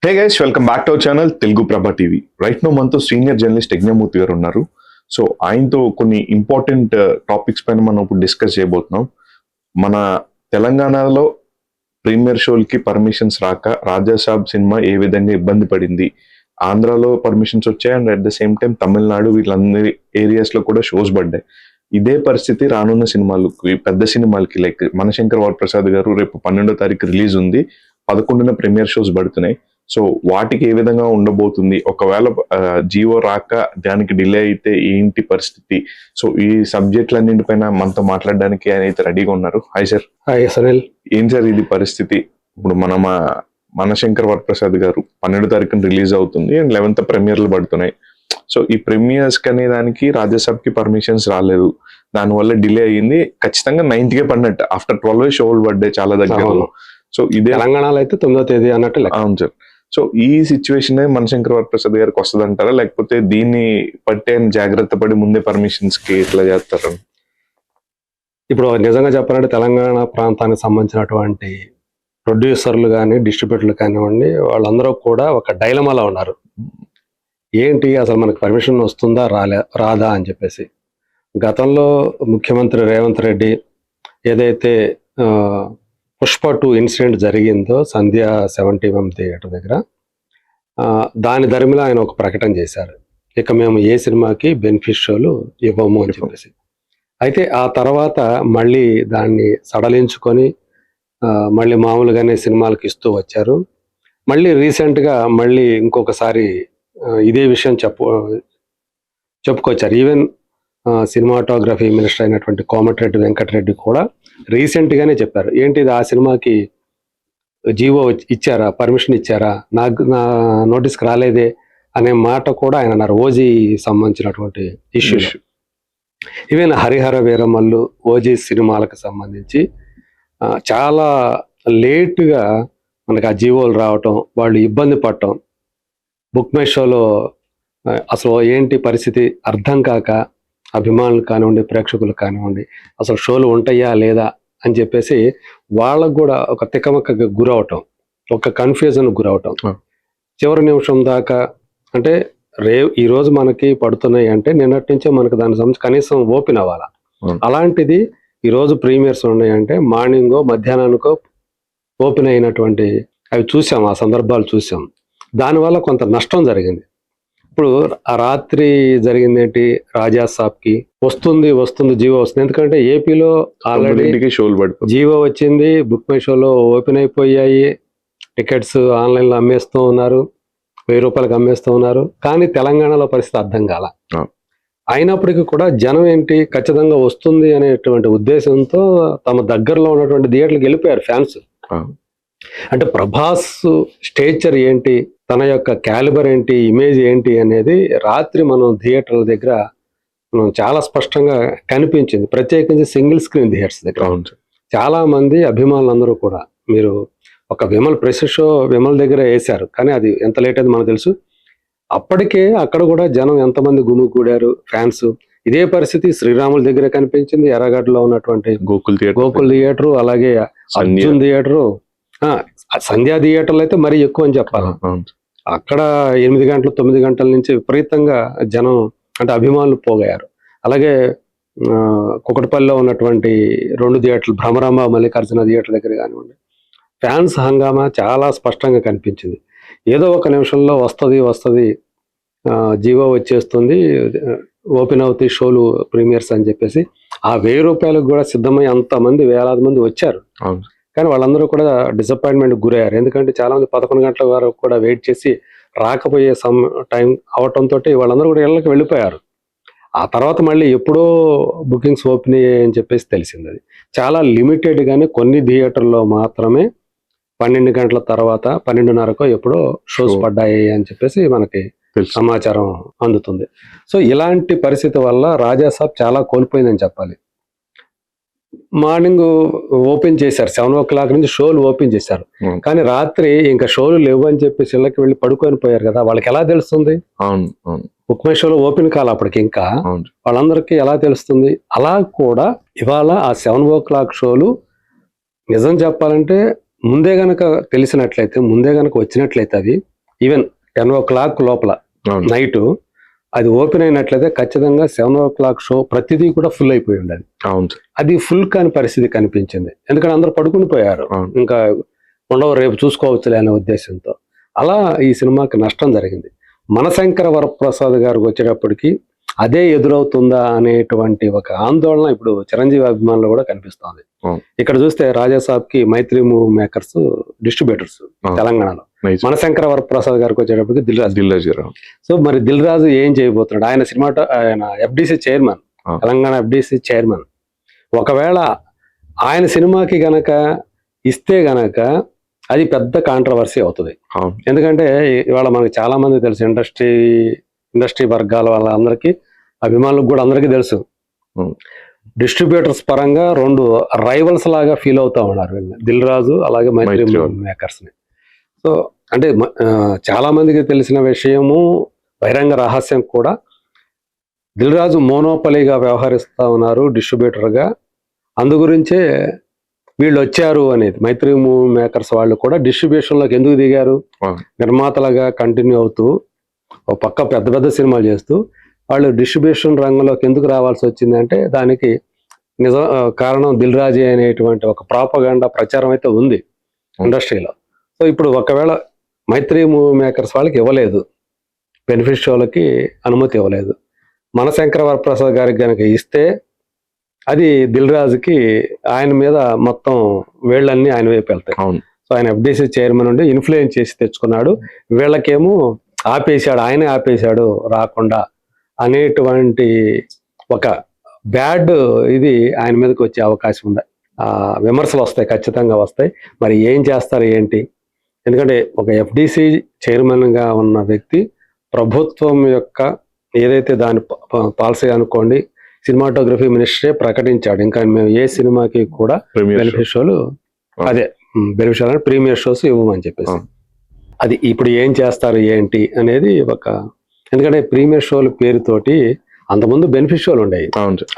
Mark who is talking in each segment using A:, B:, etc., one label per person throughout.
A: Hey guys, welcome back to our channel Telugu Prabha TV. Right no మనతో senior journalist Yagnamurthy గారు ఉన్నారు. So ఆయనతో కొన్ని ఇంపార్టెంట్ టాపిక్స్ పైన మనం ఇప్పుడు డిస్కస్ చేయబోతున్నాం. మన తెలంగాణలో ప్రీమియర్ షోలకి పర్మిషన్స్ రాక రాజాసాబ్ సినిమా ఏ విధంగా ఇబ్బంది పడింది, ఆంధ్రాలో పర్మిషన్స్ వచ్చాయి and at the same time Tamil Nadu వీళ్ళందరి ఏరియాస్ లో కూడా షోస్ పడ్డాయి. ఇదే పరిస్థితి రానున్న సినిమాలకి, పెద్ద సినిమాలకి లైక్ మనశంకర్ వరప్రసాద్ గారు రేపు 12వ తారీఖు రిలీజ్ ఉంది, 11న ప్రీమియర్ షోస్ పడుతున్నాయి. సో వాటికి ఏ విధంగా ఉండబోతుంది, ఒకవేళ జియో రాక దానికి డిలే అయితే ఏంటి పరిస్థితి? సో ఈ సబ్జెక్టులన్నింటిపైన మనతో మాట్లాడడానికి ఆయన అయితే రెడీగా ఉన్నారు. Hi sir.
B: హాయ్ సనల్.
A: ఏం సార్ ఇది పరిస్థితి? ఇప్పుడు మనశంకర్ వరప్రసాద్ గారు 12వ తారీఖున రిలీజ్ అవుతుంది అండ్ 11th ప్రీమియర్లు పడుతున్నాయి. సో ఈ ప్రీమియర్స్ అనే దానికి రాజ్యసభ కి పర్మిషన్స్ రాలేదు, దానివల్ల డిలే అయ్యింది. ఖచ్చితంగా 9th కే పడినట్టు, ఆఫ్టర్ 12 షోలు పడ్డాయి చాలా దగ్గరలో. సో ఇదే
B: తెలంగాణలో అయితే 9వ తేదీ అన్నట్టు.
A: అవును సార్. సో ఈ సిచ్యువేషన్ మనశంకర్ వరప్రసాద్ గారికి వస్తుంది అంటారా, లేకపోతే దీన్ని పట్టే జాగ్రత్త పడి ముందే పర్మిషన్స్ కి ఇట్లా చేస్తారా?
B: ఇప్పుడు నిజంగా చెప్పాలంటే తెలంగాణ ప్రాంతానికి సంబంధించినటువంటి ప్రొడ్యూసర్లు కానీ డిస్ట్రిబ్యూటర్లు కానివ్వండి, వాళ్ళందరూ కూడా ఒక డైలమాలో ఉన్నారు. ఏంటి అసలు మనకు పర్మిషన్ వస్తుందా రాదా అని చెప్పేసి. గతంలో ముఖ్యమంత్రి రేవంత్ రెడ్డి ఏదైతే పుష్ప 2 ఇన్సిడెంట్ జరిగిందో సంధ్యా 71 థియేటర్ దగ్గర, దాని ధర్మిలో ఆయన ఒక ప్రకటన చేశారు, ఇక మేము ఏ సినిమాకి బెనిఫిట్ షోలు ఇవ్వము అని చెప్పేసి. అయితే ఆ తర్వాత మళ్ళీ దాన్ని సడలించుకొని మళ్ళీ మామూలుగానే సినిమాలకు ఇస్తూ వచ్చారు. మళ్ళీ రీసెంట్గా మళ్ళీ ఇంకొకసారి ఇదే విషయం చెప్పుకొచ్చారు. ఈవెన్ సినిమాటోగ్రఫీ మినిస్టర్ అయినటువంటి కోమటిరెడ్డి వెంకటరెడ్డి కూడా రీసెంట్గానే చెప్పారు, ఏంటిది ఆ సినిమాకి జీవో ఇచ్చారా, పర్మిషన్ ఇచ్చారా, నా నోటీస్కి రాలేదే అనే మాట కూడా ఆయన అన్నారు. ఓజీ సంబంధించినటువంటి issue. Even Harihara Veeramallu OG సినిమాలకు సంబంధించి చాలా లేటుగా మనకు ఆ జీవోలు రావటం, వాళ్ళు ఇబ్బంది పడటం, బుక్ మై షోలో అసలు ఏంటి పరిస్థితి అర్థం కాక అభిమానులు కానివ్వండి, ప్రేక్షకులు కానివ్వండి, అసలు షోలు ఉంటాయా లేదా అని చెప్పేసి వాళ్ళకు కూడా ఒక తికమక్కగా గురవటం, ఒక కన్ఫ్యూజన్ గురవటం. చివరి నిమిషం దాకా అంటే ఈరోజు మనకి పడుతున్నాయి అంటే నిన్నటి నుంచే మనకు దానికి సంబంధించి కనీసం ఓపెన్ అవ్వాలా. అలాంటిది ఈరోజు ప్రీమియర్స్ ఉన్నాయంటే మార్నింగో మధ్యాహ్నానికో ఓపెన్ అయినటువంటి అవి చూసాం, ఆ సందర్భాలు చూసాం. దానివల్ల కొంత నష్టం జరిగింది. ఇప్పుడు ఆ రాత్రి జరిగింది ఏంటి, రాజాసాబ్కి వస్తుంది జీవో వస్తుంది. ఎందుకంటే ఏపీలో ఆల్రెడీ జీవో వచ్చింది, బుక్ మై షోలో ఓపెన్ అయిపోయాయి, టికెట్స్ ఆన్లైన్లో అమ్మేస్తూ ఉన్నారు, 1000 రూపాయలకు అమ్మేస్తూ ఉన్నారు. కానీ తెలంగాణలో పరిస్థితి అర్థం కాల. అయినప్పటికీ కూడా జనం ఏంటి ఖచ్చితంగా వస్తుంది అనేటువంటి ఉద్దేశంతో తమ దగ్గరలో ఉన్నటువంటి థియేటర్లకు వెళ్ళిపోయారు ఫ్యాన్స్. అంటే ప్రభాస్ స్టేచర్ ఏంటి, తన యొక్క క్యాలిబర్ ఏంటి, ఇమేజ్ ఏంటి అనేది రాత్రి మనం థియేటర్ల దగ్గర మనం చాలా స్పష్టంగా కనిపించింది. ప్రత్యేకించి సింగిల్ స్క్రీన్ థియేటర్స్ దగ్గర చాలా మంది అభిమానులందరూ కూడా, మీరు ఒక ప్రెస్ షో విమల్ దగ్గర వేశారు, కానీ అది ఎంత లేట్ అయింది మనకు తెలుసు. అప్పటికే అక్కడ కూడా జనం ఎంతమంది గుమిగూడారు ఫ్యాన్స్. ఇదే పరిస్థితి శ్రీరాముల దగ్గర కనిపించింది, ఎర్రగడ్డలో ఉన్నటువంటి గోకుల్ థియేటర్, అలాగే అర్జున్ థియేటరు, సంధ్యా థియేటర్లు అయితే మరీ ఎక్కువ అని చెప్పాలి. అక్కడ 8 గంటలు 9 గంటల నుంచి విపరీతంగా జనం అంటే అభిమానులు పోగయ్యారు. అలాగే కుకటపల్లిలో ఉన్నటువంటి 2 థియేటర్లు, భ్రమరాంబ మల్లికార్జున థియేటర్ దగ్గర కానివ్వండి, ఫ్యాన్స్ హంగామా చాలా స్పష్టంగా కనిపించింది. ఏదో ఒక నిమిషంలో వస్తుంది జీవో వచ్చేస్తుంది, ఓపెన్ అవుతాయి షోలు ప్రీమియర్స్ అని చెప్పేసి ఆ 1000 రూపాయలకు కూడా సిద్ధమై అంతమంది వేలాది మంది వచ్చారు. కానీ వాళ్ళందరూ కూడా డిసప్పాయింట్మెంట్ గురయ్యారు. ఎందుకంటే చాలా మంది 11 గంటల వరకు కూడా వెయిట్ చేసి రాకపోయే టైం అవటంతో వాళ్ళందరూ కూడా ఇళ్ళకి వెళ్ళిపోయారు. ఆ తర్వాత మళ్ళీ ఎప్పుడో బుకింగ్స్ ఓపెన్ అయ్యాయి అని చెప్పేసి తెలిసింది. అది చాలా లిమిటెడ్గానే కొన్ని థియేటర్లో మాత్రమే 12 గంటల తర్వాత 12:30కో ఎప్పుడో షోస్ పడ్డాయి అని చెప్పేసి మనకి సమాచారం అందుతుంది. సో ఇలాంటి పరిస్థితి వల్ల రాజాసాబ్ చాలా కోల్పోయిందని చెప్పాలి. మార్నింగ్ ఓపెన్ చేశారు, 7 నుంచి షోలు ఓపెన్ చేశారు, కానీ రాత్రి ఇంకా షోలు లేవు అని చెప్పేసి ఇళ్ళకి వెళ్ళి పడుకొని పోయారు కదా, వాళ్ళకి ఎలా తెలుస్తుంది? బుక్ మై షోలో ఓపెన్ కాల అప్పటికి, ఇంకా వాళ్ళందరికీ ఎలా తెలుస్తుంది? అలా కూడా ఇవాళ ఆ 7 షోలు నిజం చెప్పాలంటే ముందే గనక తెలిసినట్లయితే, ముందే గనక వచ్చినట్లయితే అది ఈవెన్ 10 o'clock లోపల
A: అవును
B: నైట్ అది ఓపెన్ అయినట్లయితే ఖచ్చితంగా 7 o'clock షో ప్రతిదీ కూడా ఫుల్ అయిపోయి ఉండేది.
A: అవును సార్.
B: అది ఫుల్ కాని పరిస్థితి కనిపించింది. ఎందుకంటే అందరూ పడుకుని పోయారు.
A: అవును.
B: ఇంకా ఉండవు, రేపు చూసుకోవచ్చులే అనే ఉద్దేశంతో. అలా ఈ సినిమాకి నష్టం జరిగింది. మనశంకర వరప్రసాద్ గారికి వచ్చేటప్పటికి అదే ఎదురవుతుందా అనేటువంటి ఒక ఆందోళన ఇప్పుడు చిరంజీవి అభిమానులు కూడా కనిపిస్తోంది.
A: అవును.
B: ఇక్కడ చూస్తే రాజాసాబ్ కి మైత్రి మూవీ మేకర్స్ డిస్ట్రిబ్యూటర్స్
A: అవును.
B: తెలంగాణలో.
A: Nice.
B: మనశంకర వరప్రసాద్ గారికి వచ్చేటప్పటికి
A: దిల్ రాజు గారు.
B: సో మరి దిల్ రాజు ఏం చేయబోతున్నాడు? ఆయన FDC చైర్మన్,
A: అవును.
B: Telangana FDC chairman. ఒకవేళ ఆయన సినిమాకి గనక ఇస్తే గనక అది పెద్ద కాంట్రవర్సీ అవుతుంది.
A: అవును.
B: ఎందుకంటే ఇవాళ మనకి చాలా మంది తెలుసు, ఇండస్ట్రీ వర్గాల వాళ్ళందరికీ, అభిమానులకు కూడా అందరికీ తెలుసు.
A: Hmm.
B: డిస్ట్రిబ్యూటర్స్ పరంగా 2 రైవల్స్ లాగా ఫీల్ అవుతా ఉన్నారు వీళ్ళని, దిల్ రాజు అలాగే మైత్రి మేకర్స్ ని. సో అంటే చాలా మందికి తెలిసిన విషయము, బహిరంగ రహస్యం కూడా, దిల్ రాజు మోనోపలిగా వ్యవహరిస్తా ఉన్నారు డిస్ట్రిబ్యూటర్ గా. అందు గురించే వీళ్ళు వచ్చారు అనేది. మైత్రి మూవీ మేకర్స్ వాళ్ళు కూడా డిస్ట్రిబ్యూషన్ లోకి ఎందుకు దిగారు? నిర్మాతలుగా కంటిన్యూ అవుతూ ఒక పక్క పెద్ద పెద్ద సినిమాలు చేస్తూ వాళ్ళు డిస్ట్రిబ్యూషన్ రంగంలోకి ఎందుకు రావాల్సి వచ్చింది అంటే దానికి కారణం దిల్ రాజే అనేటువంటి ఒక ప్రాపగాండా ప్రచారం అయితే ఉంది ఇండస్ట్రీలో. సో ఇప్పుడు ఒకవేళ మైత్రి మూవీ మేకర్స్ వాళ్ళకి ఇవ్వలేదు, బెనిఫిట్ షోలకి అనుమతి ఇవ్వలేదు, మనశంకర వరప్రసాద్ గారికి కనుక ఇస్తే అది దిల్ రాజుకి, ఆయన మీద మొత్తం వేళ్ళన్నీ ఆయన వైపు వెళ్తాయి. సో ఆయన FDC చైర్మన్ నుండి ఇన్ఫ్లుయెన్స్ చేసి తెచ్చుకున్నాడు, వీళ్ళకేమో ఆపేశాడు, ఆయనే ఆపేశాడు రాకుండా అనేటువంటి ఒక బ్యాడ్ ఇది ఆయన మీదకి వచ్చే అవకాశం ఉంది. విమర్శలు వస్తాయి, ఖచ్చితంగా వస్తాయి. మరి ఏం చేస్తారు ఏంటి? ఎందుకంటే ఒక FDC చైర్మన్ గా ఉన్న వ్యక్తి ప్రభుత్వం యొక్క ఏదైతే దాని పాలసీ అనుకోండి, సినిమాటోగ్రఫీ మినిస్ట్రీ ప్రకటించాడు, ఇంకా మేము ఏ సినిమాకి కూడా బెనిఫిట్ షోలు, అదే బెనిఫిట్ షోలు ప్రీమియర్ షోస్ ఇవ్వమని చెప్పేసి. అది ఇప్పుడు ఏం చేస్తారు ఏంటి అనేది ఒక, ఎందుకంటే ప్రీమియర్ షోల పేరుతోటి అంతకుముందు బెనిఫిట్ షోలు ఉండేవి,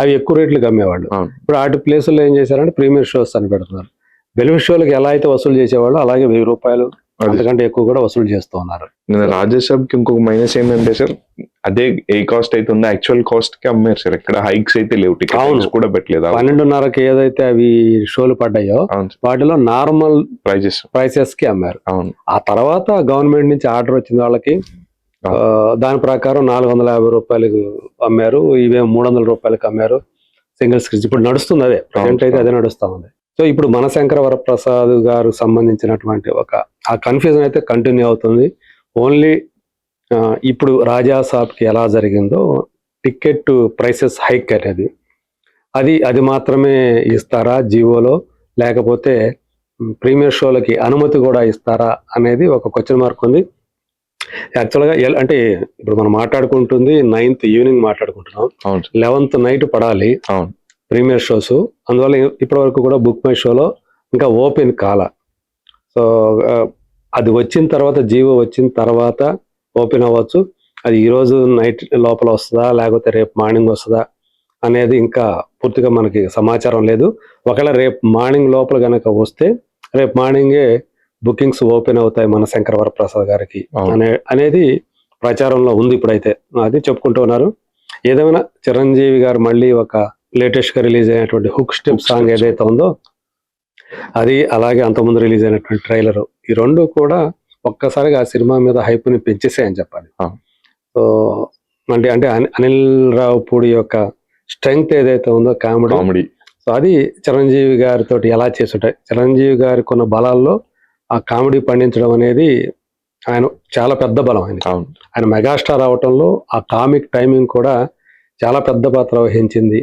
B: అవి ఎక్కువ రేట్లకు అమ్మేవాళ్ళు. ఇప్పుడు వాటి ప్లేసుల్లో ఏం చేశారంటే ప్రీమియర్ షోస్ అని పెడుతున్నారు. బెనిఫిట్ షోలకు ఎలా అయితే వసూలు చేసేవాళ్ళు అలాగే ₹1000 అంతకంటే ఎక్కువ కూడా వసూలు చేస్తూ ఉన్నారు.
A: రాజాసాబ్ కి ఇంకొక మైనస్ ఏంటంటే సార్, అదే ఏ కాస్ట్ అయితే ఉందో యాక్చువల్ కాస్ట్ కి అమ్మారు సార్, ఎక్కడ హైక్స్ అయితే లేవు, టికెట్స్ కూడా పెట్టలేదు.
B: 12:30కి ఏదైతే అవి షోలు పడ్డాయో వాటిలో నార్మల్ ప్రైసెస్ కి అమ్మారు. ఆ తర్వాత గవర్నమెంట్ నుంచి ఆర్డర్ వచ్చింది వాళ్ళకి, దాని ప్రకారం ₹450 అమ్మారు, ఇవే ₹300 అమ్మారు సింగిల్ స్క్రీన్. ఇప్పుడు నడుస్తుంది అదే, ప్రజెంట్ అయితే అదే నడుస్తా ఉంది. సో ఇప్పుడు మనశంకర వరప్రసాద్ గారు సంబంధించినటువంటి ఒక ఆ కన్ఫ్యూజన్ అయితే కంటిన్యూ అవుతుంది. ఓన్లీ ఇప్పుడు రాజాసాబ్కి ఎలా జరిగిందో టికెట్ ప్రైసెస్ హైక్ అనేది అది మాత్రమే ఇస్తారా జీవోలో, లేకపోతే ప్రీమియర్ షోలకి అనుమతి కూడా ఇస్తారా అనేది ఒక క్వశ్చన్ మార్క్ ఉంది. యాక్చువల్గా అంటే ఇప్పుడు మనం మాట్లాడుకుంటుంది 9th ఈవినింగ్ మాట్లాడుకుంటున్నాం, 11th నైట్ పడాలి ప్రీమియర్ షోస్. అందువల్ల ఇప్పటి వరకు కూడా బుక్ మై షోలో ఇంకా ఓపెన్ కాల. సో అది వచ్చిన తర్వాత, జీవో వచ్చిన తర్వాత ఓపెన్ అవ్వచ్చు. అది ఈరోజు నైట్ లోపల వస్తుందా లేకపోతే రేపు మార్నింగ్ వస్తుందా అనేది ఇంకా పూర్తిగా మనకి సమాచారం లేదు. ఒకవేళ రేపు మార్నింగ్ లోపల కనుక వస్తే రేపు మార్నింగే బుకింగ్స్ ఓపెన్ అవుతాయి మనశంకర వరప్రసాద్ గారికి అనేది ప్రచారంలో ఉంది ఇప్పుడైతే, అది చెప్పుకుంటూ ఉన్నారు. ఏదేమైనా చిరంజీవి గారు మళ్ళీ ఒక లేటెస్ట్ గా రిలీజ్ అయినటువంటి హుక్ స్టెప్ సాంగ్ ఏదైతే ఉందో అది, అలాగే అంతకుముందు రిలీజ్ అయినటువంటి ట్రైలర్, ఈ 2 కూడా ఒక్కసారిగా ఆ సినిమా మీద హైప్ ని పెంచేసాయని చెప్పాలి. సో అంటే అనిల్ రావుపూడి యొక్క స్ట్రెంగ్త్ ఏదైతే ఉందో కామెడీ, సో అది చిరంజీవి గారితో ఎలా చేసుంటాయి, చిరంజీవి గారి కొన్న బలాల్లో ఆ కామెడీ పండించడం అనేది ఆయన చాలా పెద్ద బలం. ఆయన మెగాస్టార్ అవటంలో ఆ కామిక్ టైమింగ్ కూడా చాలా పెద్ద పాత్ర వహించింది.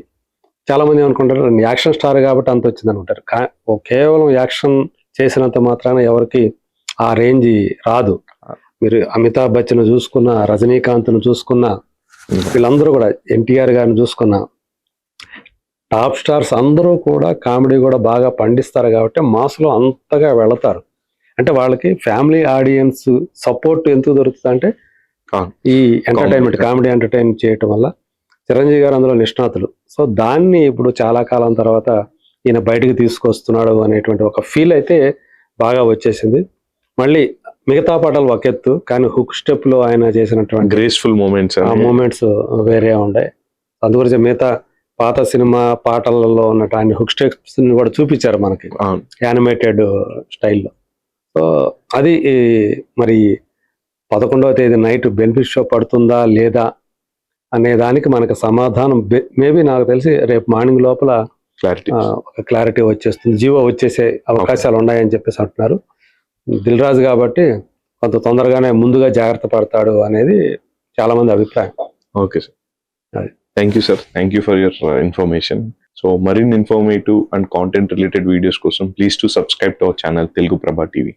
B: చాలా మంది అనుకుంటారు యాక్షన్ స్టార్ కాబట్టి అంత వచ్చింది అనుకుంటారు. కేవలం యాక్షన్ చేసినంత మాత్రాన ఎవరికి ఆ రేంజ్ రాదు. మీరు అమితాబ్ బచ్చన్ చూసుకున్న, రజనీకాంత్ను చూసుకున్న, వీళ్ళందరూ కూడా, ఎన్టీఆర్ గారిని చూసుకున్న, టాప్ స్టార్స్ అందరూ కూడా కామెడీ కూడా బాగా పండిస్తారు కాబట్టి మాస్లో అంతగా వెళతారు. అంటే వాళ్ళకి ఫ్యామిలీ ఆడియన్స్ సపోర్ట్ ఎందుకు దొరుకుతుంది అంటే ఈ ఎంటర్టైన్మెంట్, కామెడీ ఎంటర్టైన్ చేయటం వల్ల. చిరంజీవి గారు అందులో నిష్ణాతులు. సో దాన్ని ఇప్పుడు చాలా కాలం తర్వాత ఈయన బయటకు తీసుకొస్తున్నాడు అనేటువంటి ఒక ఫీల్ అయితే బాగా వచ్చేసింది. మళ్ళీ మిగతా పాటలు ఒక ఎత్తు, కానీ హుక్ స్టెప్ లో ఆయన చేసినటువంటి
A: గ్రేస్ఫుల్ మూమెంట్స్
B: ఆ మూమెంట్స్ వేరే ఉండే. అందుగురించి మిగతా పాత సినిమా పాటలలో ఉన్నటువంటి హుక్ స్టెప్స్ ని కూడా చూపించారు మనకి యానిమేటెడ్ స్టైల్లో. సో అది మరి 11వ తేదీ నైట్ బెనిఫిట్ షో పడుతుందా లేదా అనే దానికి మనకు సమాధానం మేబీ నాకు తెలిసి రేపు మార్నింగ్ లోపల
A: క్లారిటీ
B: ఒక క్లారిటీ వచ్చేస్తుంది, జీవో వచ్చేసే అవకాశాలు ఉన్నాయని చెప్పేసి అంటున్నారు. దిల్ రాజు కాబట్టి కొంత తొందరగానే ముందుగా జాగ్రత్త పడతాడు అనేది చాలా మంది అభిప్రాయం.
A: Okay sir, thank you sir, thank you for your information. So మరిన్ని informative and content related videos కోసం please to subscribe to our channel Telugu Prabha TV.